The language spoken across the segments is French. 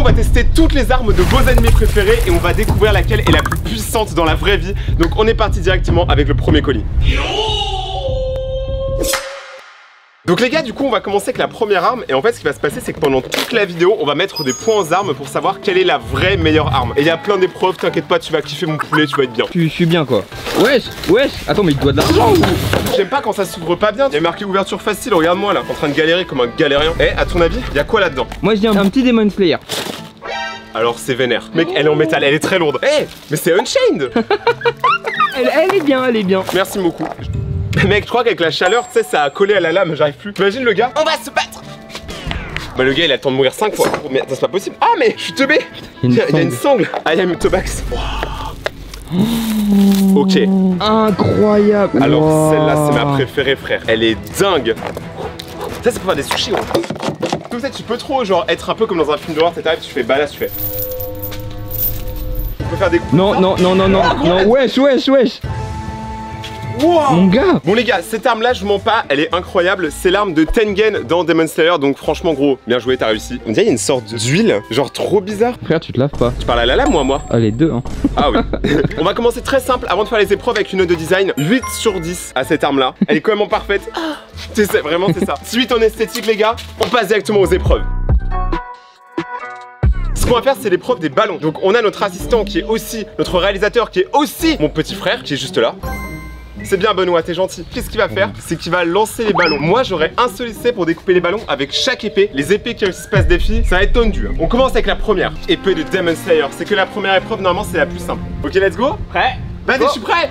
va tester toutes les armes de vos ennemis préférés et on va découvrir laquelle est la plus puissante dans la vraie vie. Donc on est parti directement avec le premier colis. Donc les gars, du coup on va commencer avec la première arme. Et en fait ce qui va se passer, c'est que pendant toute la vidéo on va mettre des points aux armes pour savoir quelle est la vraie meilleure arme. Et il y a plein d'épreuves, t'inquiète pas, tu vas kiffer mon poulet, tu vas être bien. Je suis bien quoi. Wesh. Attends, mais il doit de l'argent. J'aime pas quand ça s'ouvre pas bien. Il y a marqué ouverture facile, regarde-moi là, en train de galérer comme un galérien. Eh, à ton avis, il y a quoi là-dedans? Moi je dis un petit Demon Slayer. Alors c'est vénère. Mec, elle est en métal, elle est très lourde. Eh, mais c'est Unchained. elle est bien, elle est bien. Merci beaucoup. Mec, je crois qu'avec la chaleur, tu sais, ça a collé à la lame, j'arrive plus. T'imagines le gars? On va se battre. Bah le gars il a le temps de mourir 5 fois. Mais attends, c'est pas possible. Ah mais je suis teubé. Il y a une sangle. I am Tobax. Ok. Incroyable. Alors celle-là c'est ma préférée frère. Elle est dingue. Ça c'est pour faire des sushis gros. Comme ça tu peux trop genre être un peu comme dans un film d'horreur, t'arrives, tu fais badass, tu fais. Tu peux faire des coups. Non, wesh. Wow. Mon gars. Bon les gars, cette arme là je vous mens pas, elle est incroyable. C'est l'arme de Tengen dans Demon Slayer. Donc franchement gros, bien joué, t'as réussi. On dirait qu'il y a une sorte d'huile, genre trop bizarre. Frère, tu te laves pas. Tu parles à la lame ou à moi? Ah, les deux hein. Ah oui. On va commencer très simple avant de faire les épreuves avec une note de design 8 sur 10 à cette arme là. Elle est quand même parfaite. C'est vraiment c'est ça. Suite en esthétique les gars, on passe directement aux épreuves. Ce qu'on va faire c'est l'épreuve des ballons. Donc on a notre assistant qui est aussi notre réalisateur qui est aussi mon petit frère qui est juste là. C'est bien Benoît, t'es gentil. Qu'est-ce qu'il va faire? C'est qu'il va lancer les ballons. Moi j'aurai un seul essai pour découper les ballons avec chaque épée. Les épées qui réussissent pas ce défi, ça va être tendu. On commence avec la première épée de Demon Slayer. C'est que la première épreuve normalement c'est la plus simple. Ok, let's go. Prêt? Vas-y, je suis prêt.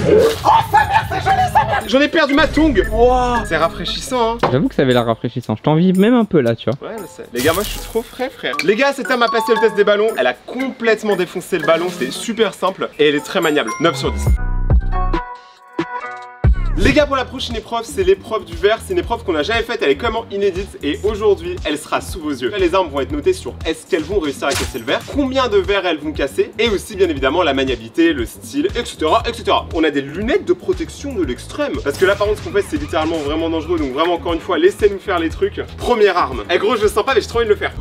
Oh sa mère, c'est joli sa mère. J'en ai perdu ma tongue. Wow, c'est rafraîchissant hein. J'avoue que ça avait l'air rafraîchissant. Je t'envie même un peu là, tu vois. Ouais, les gars, moi je suis trop frais frère. Les gars, cette arme a passé le test des ballons. Elle a complètement défoncé le ballon. C'est super simple et elle est très maniable. 9 sur 10. Les gars, pour la prochaine épreuve, c'est l'épreuve du verre. C'est une épreuve qu'on n'a jamais faite, elle est comment inédite et aujourd'hui, elle sera sous vos yeux. Là, les armes vont être notées sur est-ce qu'elles vont réussir à casser le verre, combien de verres elles vont casser et aussi bien évidemment la maniabilité, le style, etc. etc. On a des lunettes de protection de l'extrême parce que là par contre ce qu'on fait c'est littéralement vraiment dangereux, donc vraiment encore une fois laissez-nous faire les trucs. Première arme. Eh gros, je le sens pas mais j'ai trop envie de le faire.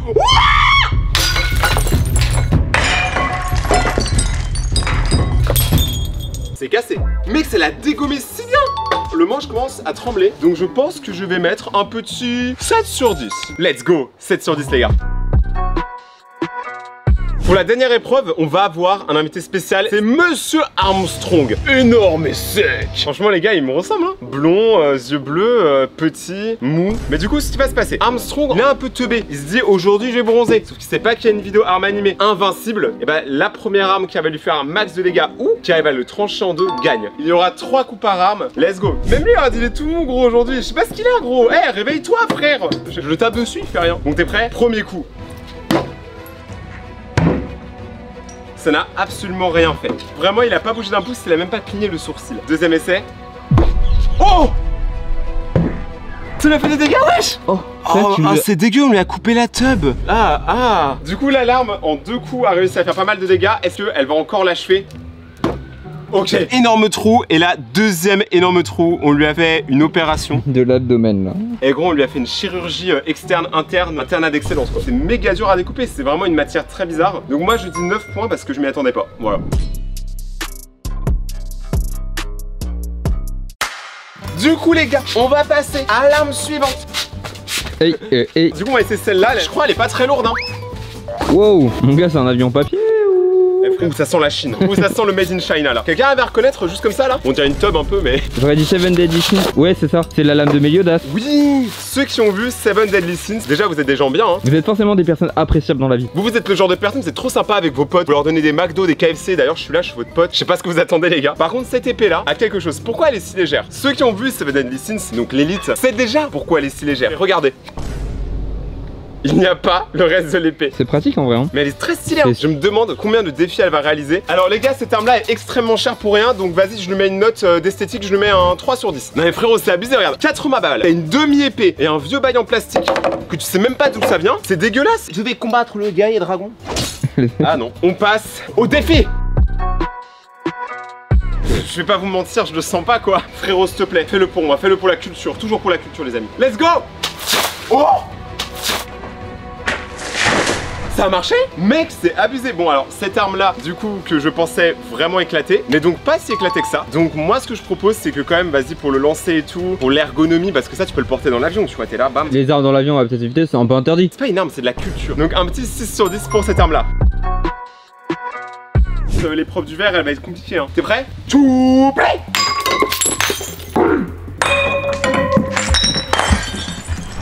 C'est cassé. Mec, ça l'a dégommé si bien. Le manche commence à trembler, donc je pense que je vais mettre un petit 7 sur 10. Let's go, 7 sur 10 les gars. Pour la dernière épreuve, on va avoir un invité spécial, c'est Monsieur Armstrong. Énorme et sec. Franchement les gars, il me ressemble hein. Blond, yeux bleus, petit, mou. Mais du coup, ce qui va se passer, Armstrong, il est un peu teubé. Il se dit aujourd'hui je vais bronzer. Sauf qu'il sait pas qu'il y a une vidéo arme animée invincible. Et bah la première arme qui va lui faire un max de dégâts ou qui arrive à le trancher en deux gagne. Il y aura 3 coups par arme. Let's go. Même lui, il est tout mou gros aujourd'hui. Je sais pas ce qu'il a gros. Eh, réveille-toi frère. Je le tape dessus, il fait rien. Donc t'es prêt? Premier coup. Ça n'a absolument rien fait. Vraiment, il a pas bougé d'un pouce, il a même pas cligné le sourcil. Deuxième essai. Oh! Ça lui a fait des dégâts, wesh! Oh, c'est dégueu, on lui a coupé la tub. Du coup, l'alarme, en 2 coups, a réussi à faire pas mal de dégâts. Est-ce qu'elle va encore l'achever? Ok, énorme trou. Et là, deuxième énorme trou. On lui a fait une opération de l'abdomen là. Et gros, on lui a fait une chirurgie externe, interne à d'excellence quoi. C'est méga dur à découper, c'est vraiment une matière très bizarre. Donc moi je dis 9 points parce que je m'y attendais pas. Voilà. Du coup les gars, on va passer à l'arme suivante. Du coup on va essayer celle-là, je crois elle est pas très lourde hein. Wow, mon gars c'est un avion papier. Ouh, ça sent la Chine. Ouh, ça sent le Made in China là. Quelqu'un avait à reconnaître juste comme ça là? On dirait une tub un peu mais... J'aurais dit 7 Deadly Sins. Ouais c'est ça, c'est la lame de Meliodas. Oui. Ceux qui ont vu 7 Deadly Sins, déjà vous êtes des gens bien hein. Vous êtes forcément des personnes appréciables dans la vie. Vous êtes le genre de personne, c'est trop sympa avec vos potes. Vous leur donnez des McDo, des KFC. D'ailleurs je suis là, je suis votre pote. Je sais pas ce que vous attendez les gars. Par contre cette épée là a quelque chose. Pourquoi elle est si légère? Ceux qui ont vu 7 Deadly Sins, donc l'élite, c'est déjà pourquoi elle est si légère. Regardez. Il n'y a pas le reste de l'épée. C'est pratique en vrai hein. Mais elle est très stylée hein. Je me demande combien de défis elle va réaliser. Alors les gars, cette arme là est extrêmement chère pour rien. Donc vas-y, je lui mets une note d'esthétique, je lui mets un 3 sur 10. Non mais frérot, c'est abusé, regarde. 4 balles, t'as une demi-épée et un vieux bail en plastique que tu sais même pas d'où ça vient. C'est dégueulasse. Je vais combattre le gars et dragon. Ah non. On passe au défi. Je vais pas vous mentir, je le sens pas quoi. Frérot, s'il te plaît, fais-le pour moi, fais-le pour la culture. Toujours pour la culture les amis. Let's go. Oh! Ça a marché? Mec, c'est abusé. Bon alors cette arme là du coup que je pensais vraiment éclater, mais donc pas si éclaté que ça. Donc moi ce que je propose c'est que quand même vas-y pour le lancer et tout, pour l'ergonomie, parce que ça tu peux le porter dans l'avion, tu vois, t'es là, bam. Les armes dans l'avion à petite vitesse c'est un peu interdit. C'est pas une arme, c'est de la culture. Donc un petit 6 sur 10 pour cette arme là. L'épreuve du verre elle va être compliquée hein. T'es prêt? Tout play.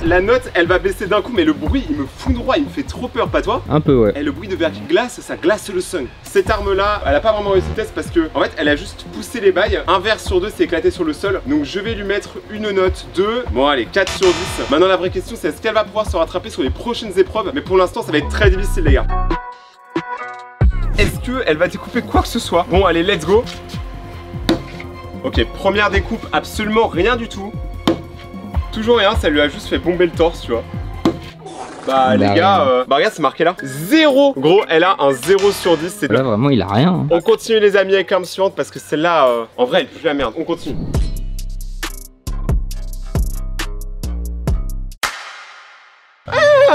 La note elle va baisser d'un coup, mais le bruit il me fout droit, il me fait trop peur, pas toi? Un peu ouais. Et le bruit de verre qui glace, ça glace le son. Cette arme là, elle a pas vraiment réussi le test parce que en fait elle a juste poussé les bails. Un verre sur deux s'est éclaté sur le sol. Donc je vais lui mettre une note de, bon allez, 4 sur 10. Maintenant la vraie question c'est est-ce qu'elle va pouvoir se rattraper sur les prochaines épreuves? Mais pour l'instant ça va être très difficile les gars. Est-ce qu'elle va découper quoi que ce soit? Bon allez, let's go. Ok, première découpe, absolument rien du tout. Toujours rien, ça lui a juste fait bomber le torse, tu vois. Bah les gars, bah regarde c'est marqué là 0. Gros, elle a un 0 sur 10, c'est là vraiment il a rien hein. On continue les amis avec l'arme suivante parce que celle-là, en vrai elle pue la merde, on continue.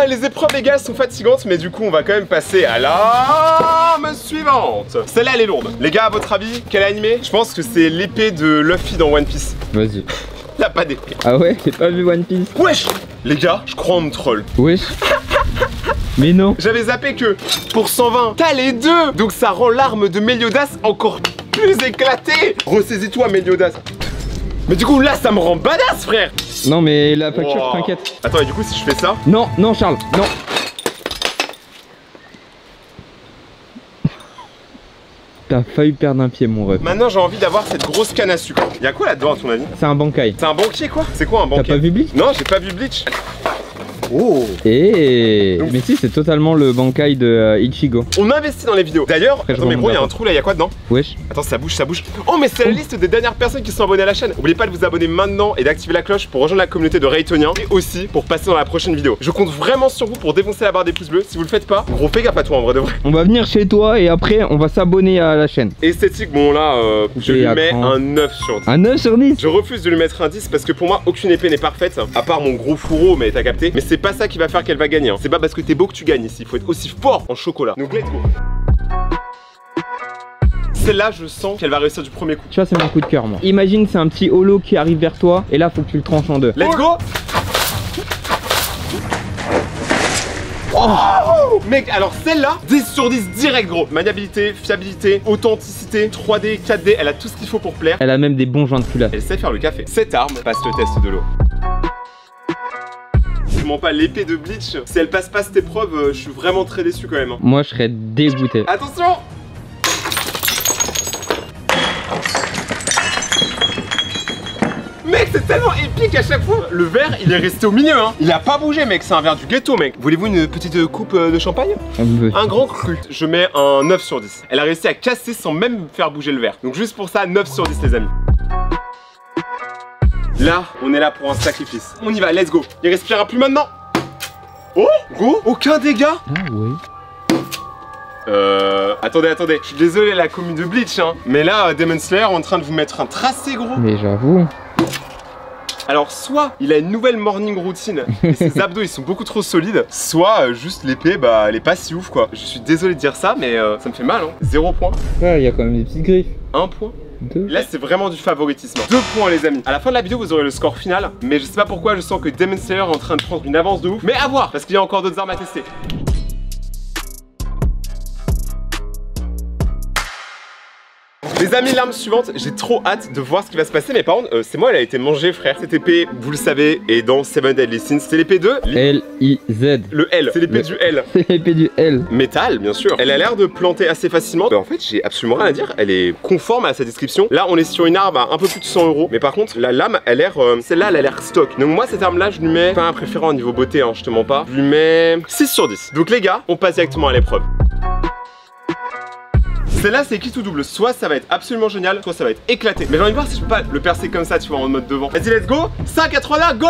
Les épreuves les gars sont fatigantes, mais du coup on va quand même passer à l'arme suivante. Celle-là elle est lourde. Les gars, à votre avis, quel animé? Je pense que c'est l'épée de Luffy dans One Piece. Vas-y. Il a pas d'épée. Ah ouais, j'ai pas vu One Piece. Wesh. Les gars, je crois on me troll. Wesh. Mais non. J'avais zappé que pour 120, t'as les deux. Donc ça rend l'arme de Meliodas encore plus éclatée. Ressaisis-toi Meliodas. Mais du coup là ça me rend badass frère. Non mais la facture, wow. T'inquiète. Attends, et du coup si je fais ça? Non, non Charles, non. T'as failli perdre un pied mon ref. Maintenant j'ai envie d'avoir cette grosse canne à sucre. Y'a quoi là-dedans à ton avis? C'est un bankai. C'est un banquier quoi? C'est quoi un banquier? T'as pas vu Bleach? Non, j'ai pas vu Bleach. Oh. Et mais si, c'est totalement le bankai de Ichigo. On investit dans les vidéos. D'ailleurs, attends mais gros, il y a un trou là, il y a quoi dedans? Wesh. Attends, ça bouge, ça bouge. Oh mais c'est la liste des dernières personnes qui sont abonnées à la chaîne. N'oubliez pas de vous abonner maintenant et d'activer la cloche pour rejoindre la communauté de Raytonien et aussi pour passer dans la prochaine vidéo. Je compte vraiment sur vous pour défoncer la barre des pouces bleus. Si vous le faites pas, gros fais gaffe à toi en vrai de vrai. On va venir chez toi et après on va s'abonner à la chaîne. Esthétique, bon là, je lui mets un 9 sur 10. Un 9 sur 10? Je refuse de lui mettre un 10 parce que pour moi aucune épée n'est parfaite, à part mon gros fourreau, mais t'as capté. Mais c'est pas ça qui va faire qu'elle va gagner hein. C'est pas parce que t'es beau que tu gagnes ici, il faut être aussi fort en chocolat. Donc let's go. Celle-là je sens qu'elle va réussir du premier coup. Tu vois c'est mon coup de cœur moi. Imagine c'est un petit holo qui arrive vers toi et là faut que tu le tranches en deux. Let's go. Oh mec, alors celle-là, 10 sur 10 direct gros. Maniabilité, fiabilité, authenticité, 3D, 4D, elle a tout ce qu'il faut pour plaire. Elle a même des bons joints de culotte. Elle sait faire le café. Cette arme passe le test de l'eau. Je mens pas, l'épée de Bleach, si elle passe pas cette épreuve, je suis vraiment très déçu quand même. Moi je serais dégoûté. Attention. Mec, c'est tellement épique à chaque fois. Le verre, il est resté au milieu, hein. Il a pas bougé, mec. C'est un verre du ghetto, mec. Voulez-vous une petite coupe de champagne? Un grand cru. Je mets un 9 sur 10. Elle a réussi à casser sans même faire bouger le verre. Donc juste pour ça, 9 sur 10, les amis. Là, on est là pour un sacrifice. On y va, let's go. Il respirera plus maintenant. Oh, go. Aucun dégât. Ah ouais. Attendez. Je suis désolé, la commune de Bleach, hein. Mais là, Demon Slayer est en train de vous mettre un tracé, gros. Mais j'avoue. Alors soit il a une nouvelle morning routine et ses abdos ils sont beaucoup trop solides, soit juste l'épée bah elle est pas si ouf quoi. Je suis désolé de dire ça mais ça me fait mal hein. 0 points. Ouais, il y a quand même des petites griffes. 1 point. 2. Là c'est vraiment du favoritisme. 2 points les amis. À la fin de la vidéo vous aurez le score final, mais je sais pas pourquoi je sens que Demon Slayer est en train de prendre une avance de ouf. Mais à voir parce qu'il y a encore d'autres armes à tester. Les amis, l'arme suivante, j'ai trop hâte de voir ce qui va se passer. Mais par contre, c'est moi, elle a été mangée, frère. Cette épée, vous le savez, est dans Seven Deadly Sins. C'est l'épée de L-I-Z. Le L, c'est l'épée du L. C'est l'épée du L. Métal, bien sûr. Elle a l'air de planter assez facilement. Bah, en fait, j'ai absolument rien à dire. Elle est conforme à sa description. Là, on est sur une arme à un peu plus de 100 €. Mais par contre, la lame, elle a l'air. Celle-là, elle a l'air stock. Donc, moi, cette arme-là, je lui mets pas un préférant au niveau beauté, hein, je te mens pas. Je lui mets 6 sur 10. Donc, les gars, on passe directement à l'épreuve. Celle-là c'est qui tout double, soit ça va être absolument génial, soit ça va être éclaté. Mais j'ai envie de voir si je peux pas le percer comme ça, tu vois, en mode devant. Vas-y, let's go. 5 à 3 là, go.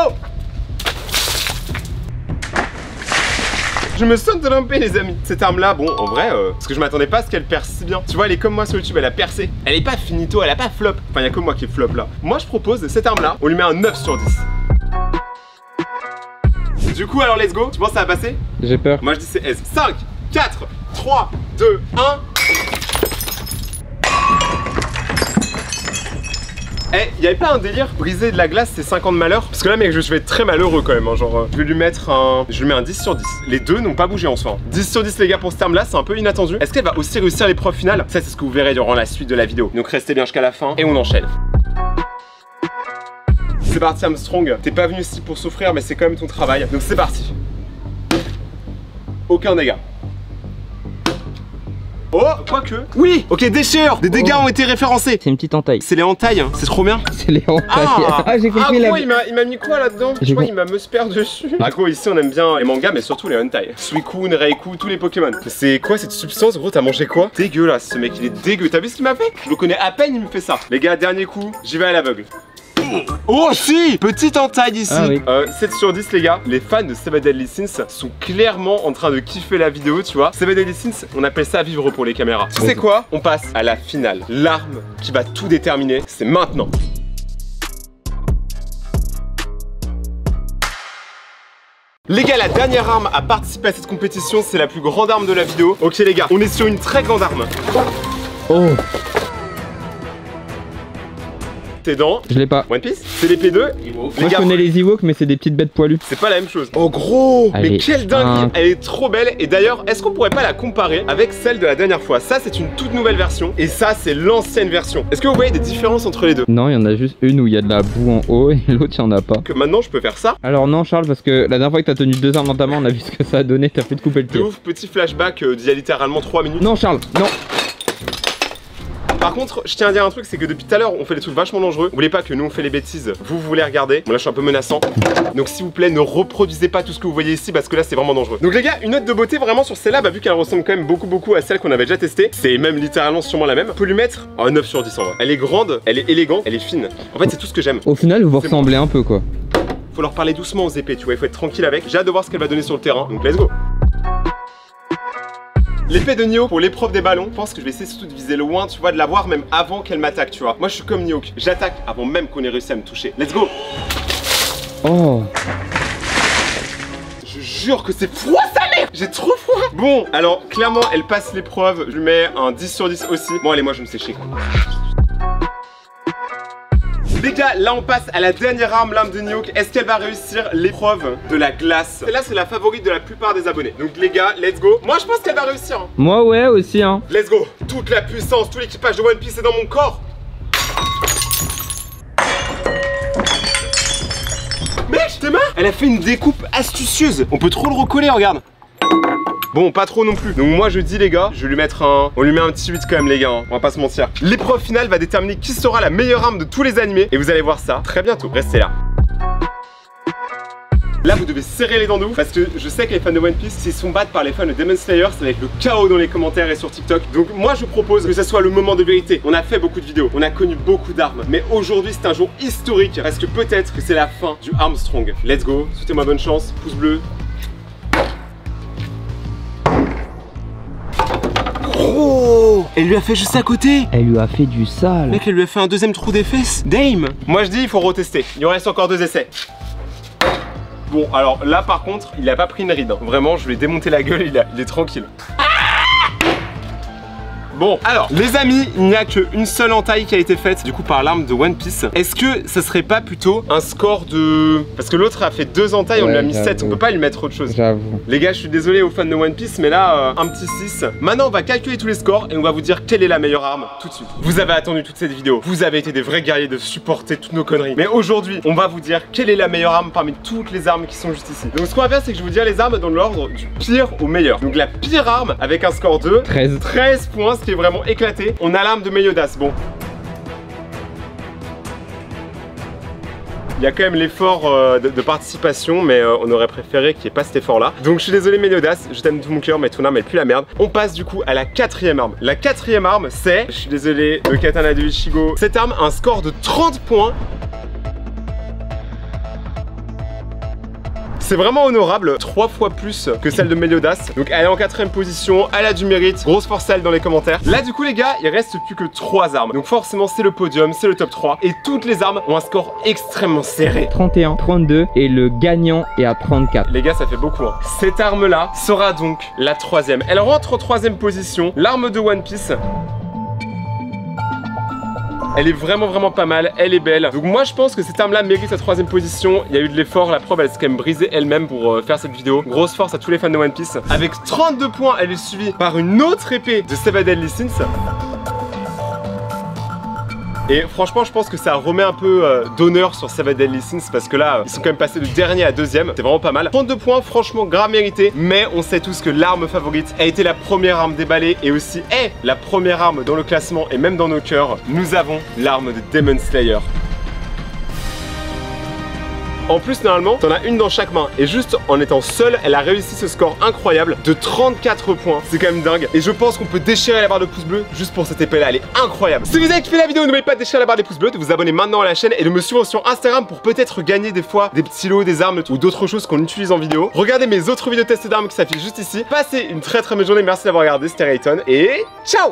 Je me sens trompé les amis. Cette arme là, bon en vrai, parce que je m'attendais pas à ce qu'elle perce si bien. Tu vois, elle est comme moi sur YouTube, elle a percé. Elle est pas finito, elle a pas flop. Enfin, il y a que moi qui est flop là. Moi je propose cette arme là, on lui met un 9 sur 10. Du coup, alors let's go. Tu penses que ça va passer? J'ai peur. Moi je dis c'est S. 5, 4, 3, 2, 1. Eh, il y avait pas un délire, briser de la glace c'est 50 malheurs? Parce que là mec je vais être très malheureux quand même hein, genre je vais lui mettre un... Je lui mets un 10 sur 10. Les deux n'ont pas bougé en soi. 10 sur 10 les gars pour ce terme là, c'est un peu inattendu. Est-ce qu'elle va aussi réussir l'épreuve finale? Ça c'est ce que vous verrez durant la suite de la vidéo. Donc restez bien jusqu'à la fin et on enchaîne. C'est parti Armstrong, t'es pas venu ici pour souffrir mais c'est quand même ton travail. Donc c'est parti. Aucun dégât. Oh, quoique. Oui, ok, déchire. Des dégâts ont été référencés. C'est une petite entaille. C'est les entailles, hein. C'est trop bien. C'est les entailles. Ah, j'ai compris gros, il m'a mis quoi là-dedans? Je crois qu'il m'a meusper dessus. Ah gros, ici on aime bien les mangas, mais surtout les hentai. Suicune, Reiku, tous les Pokémon. C'est quoi cette substance, gros? T'as mangé quoi? Dégueulasse, ce mec, il est dégueu. T'as vu ce qu'il m'a fait? Je le connais à peine, il me fait ça. Les gars, dernier coup, j'y vais à l'aveugle. Oh si, petite entaille ici. Ah, oui. 7 sur 10 les gars. Les fans de Seven Deadly Sins sont clairement en train de kiffer la vidéo, tu vois. Seven Deadly Sins, on appelle ça vivre pour les caméras. Tu sais quoi? On passe à la finale. L'arme qui va tout déterminer, c'est maintenant. Les gars, la dernière arme à participer à cette compétition, c'est la plus grande arme de la vidéo. Ok les gars, on est sur une très grande arme. Oh. T'es dans Je l'ai pas. One Piece? C'est l'épée 2. Moi je connais les Ewoks mais c'est des petites bêtes poilues. C'est pas la même chose. Oh gros, mais quelle dingue. Un... Elle est trop belle. Et d'ailleurs, est-ce qu'on pourrait pas la comparer avec celle de la dernière fois? Ça c'est une toute nouvelle version et ça c'est l'ancienne version. Est-ce que vous voyez des différences entre les deux? Non, il y en a juste une où il y a de la boue en haut et l'autre il y en a pas. Que maintenant je peux faire ça? Alors non Charles, parce que la dernière fois que t'as tenu 2 armes dans ta main, on a vu ce que ça a donné, t'as fait de couper le pied. De ouf, petit flashback d'il y a littéralement 3 minutes. Non Charles, non. Par contre, je tiens à dire un truc, c'est que depuis tout à l'heure, on fait des trucs vachement dangereux. N'oubliez pas que nous on fait les bêtises, vous voulez regarder. Bon là je suis un peu menaçant. Donc s'il vous plaît, ne reproduisez pas tout ce que vous voyez ici parce que là c'est vraiment dangereux. Donc les gars, une note de beauté vraiment sur celle-là, bah, vu qu'elle ressemble quand même beaucoup à celle qu'on avait déjà testée. C'est même littéralement sûrement la même. On peut lui mettre un 9 sur 10 en vrai. Elle est grande, elle est élégante, elle est fine. En fait c'est tout ce que j'aime. Au final vous ressemblez un peu quoi. Faut leur parler doucement aux épées, tu vois, il faut être tranquille avec. J'ai hâte de voir ce qu'elle va donner sur le terrain, donc let's go. L'épée de Nioh pour l'épreuve des ballons, je pense que je vais essayer surtout de viser loin, tu vois, de la voir même avant qu'elle m'attaque, tu vois. Moi je suis comme Nioh, j'attaque avant même qu'on ait réussi à me toucher. Let's go. Oh. Je jure que c'est froid sa mère. J'ai trop froid. Bon, alors clairement elle passe l'épreuve, je lui mets un 10 sur 10 aussi. Bon allez, moi je vais me sécher quoi. Les gars, là on passe à la dernière arme, l'arme de Nioh. Est-ce qu'elle va réussir l'épreuve de la glace? Celle-là c'est la favorite de la plupart des abonnés. Donc les gars, let's go. Moi je pense qu'elle va réussir hein. Moi ouais aussi hein. Let's go. Toute la puissance, tout l'équipage de One Piece est dans mon corps. Mec, tes mains, elle a fait une découpe astucieuse. On peut trop le recoller, regarde. Bon, pas trop non plus. Donc moi je dis les gars, je vais lui mettre un... On lui met un petit 8 quand même les gars, hein. On va pas se mentir. L'épreuve finale va déterminer qui sera la meilleure arme de tous les animés. Et vous allez voir ça très bientôt. Restez là. Là vous devez serrer les dents de ouf parce que je sais que les fans de One Piece, s'ils sont battus par les fans de Demon Slayer, ça va être le chaos dans les commentaires et sur TikTok. Donc moi je propose que ce soit le moment de vérité. On a fait beaucoup de vidéos, on a connu beaucoup d'armes, mais aujourd'hui c'est un jour historique parce que peut-être que c'est la fin du Armstrong. Let's go, souhaitez-moi bonne chance, pouce bleu. Oh, elle lui a fait juste à côté. Elle lui a fait du sale. Mec, elle lui a fait un deuxième trou des fesses. Dame. Moi je dis il faut retester. Il reste encore 2 essais. Bon alors là par contre il a pas pris une ride hein. Vraiment je lui ai démonté la gueule, il est tranquille. Bon, alors, les amis, il n'y a qu'une seule entaille qui a été faite, du coup, par l'arme de One Piece. Est-ce que ça serait pas plutôt un score de... Parce que l'autre a fait 2 entailles, on lui a mis 7, on peut pas lui mettre autre chose. J'avoue. Les gars, je suis désolé aux fans de One Piece, mais là, un petit 6. Maintenant, on va calculer tous les scores et on va vous dire quelle est la meilleure arme tout de suite. Vous avez attendu toute cette vidéo, vous avez été des vrais guerriers de supporter toutes nos conneries. Mais aujourd'hui, on va vous dire quelle est la meilleure arme parmi toutes les armes qui sont juste ici. Donc, ce qu'on va faire, c'est que je vais vous dire les armes dans l'ordre du pire au meilleur. Donc, la pire arme avec un score de 13 points, ce qui est vraiment éclaté. On a l'arme de Meliodas, bon. Il y a quand même l'effort de participation, mais on aurait préféré qu'il n'y ait pas cet effort-là. Donc je suis désolé Meliodas, je t'aime de tout mon cœur, mais ton arme elle pue la merde. On passe du coup à la 4e arme. La 4e arme, c'est, je suis désolé, le katana de Ichigo. Cette arme a un score de 30 points. C'est vraiment honorable, 3 fois plus que celle de Meliodas. Donc elle est en 4ème position, elle a du mérite. Grosse force à elle dans les commentaires. Là du coup les gars, il reste plus que 3 armes. Donc forcément c'est le podium, c'est le top 3. Et toutes les armes ont un score extrêmement serré. 31, 32 et le gagnant est à 34. Les gars, ça fait beaucoup hein. Cette arme là sera donc la 3ème. Elle rentre en 3ème position, l'arme de One Piece. Elle est vraiment pas mal, elle est belle. Donc moi je pense que cette arme là mérite sa 3ème position. Il y a eu de l'effort, la preuve elle s'est quand même brisée elle-même pour faire cette vidéo. Grosse force à tous les fans de One Piece. Avec 32 points, elle est suivie par une autre épée de Seven Deadly Sins. Et franchement je pense que ça remet un peu d'honneur sur Seven Deadly Sins parce que là ils sont quand même passés de dernier à 2ème. C'est vraiment pas mal. 32 points, franchement grave mérité. Mais on sait tous que l'arme favorite a été la première arme déballée et aussi est la première arme dans le classement et même dans nos cœurs. Nous avons l'arme de Demon Slayer. En plus normalement t'en as une dans chaque main et juste en étant seule elle a réussi ce score incroyable de 34 points. C'est quand même dingue et je pense qu'on peut déchirer la barre de pouce bleu juste pour cette épée là, elle est incroyable. Si vous avez kiffé la vidéo n'oubliez pas de déchirer la barre des pouces bleus, de vous abonner maintenant à la chaîne et de me suivre sur Instagram pour peut-être gagner des fois des petits lots, des armes ou d'autres choses qu'on utilise en vidéo. Regardez mes autres vidéos tests d'armes qui s'affichent juste ici. Passez une très bonne journée, merci d'avoir regardé, c'était Rayton et ciao.